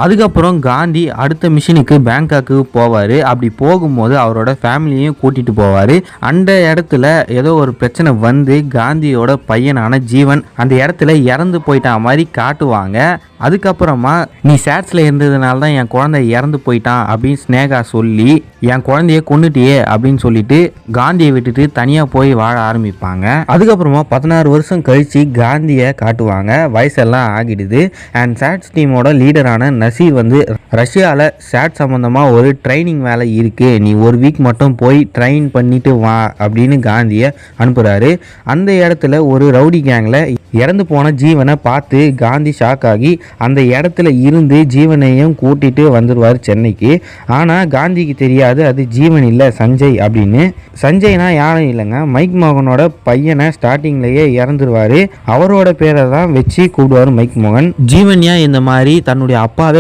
அதுக்கப்புறம் காந்தி அடுத்த மிஷனுக்கு பேங்காக்கு போவார். அப்படி போகும்போது அவரோட ஃபேமிலியையும் கூட்டிகிட்டு போவார். அந்த இடத்துல ஏதோ ஒரு பிரச்சனை வந்து காந்தியோட பையனான ஜீவன் அந்த இடத்துல இறந்து போயிட்டா மாதிரி காட்டுவாங்க. அதுக்கப்புறமா நீ சேட்ஸில் இருந்ததுனால தான் என் குழந்தை இறந்து போயிட்டான் அப்படின்னு ஸ்னேகா சொல்லி என் குழந்தைய கொண்டுட்டியே அப்படின்னு சொல்லிட்டு காந்தியை விட்டுட்டு தனியாக போய் வாழ ஆரம்பிப்பாங்க. அதுக்கப்புறமா 16 வருஷம் கழித்து காந்தியை காட்டுவாங்க. வயசெல்லாம் ஆகிடுது. அண்ட் சேட்ஸ் டீமோட லீடரான நசீர் வந்து ரஷ்யாவில் சேட் சம்மந்தமாக ஒரு ட்ரைனிங் வேலை இருக்குது, நீ ஒரு வீக் மட்டும் போய் ட்ரெயின் பண்ணிட்டு வா அப்படின்னு காந்தியை அனுப்புகிறாரு. அந்த இடத்துல ஒரு ரவுடி கேங்கில் இறந்து போன ஜீவனை பார்த்து காந்தி ஷாக் ஆகி அந்த இடத்துல இருந்து ஜீவனையும் கூட்டிட்டு வந்துடுவார் சென்னைக்கு. ஆனால் காந்திக்கு தெரியாது அது ஜீவன் இல்லை சஞ்சய் அப்படின்னு. சஞ்சய்னா யாரும் இல்லைங்க, மைக் மோகனோட பையனை ஸ்டார்டிங்லேயே இறந்துருவார். அவரோட பேரை தான் வச்சு கூப்பிடுவார் மைக் மோகன். ஜீவன்யா இந்த மாதிரி தன்னுடைய அப்பாவே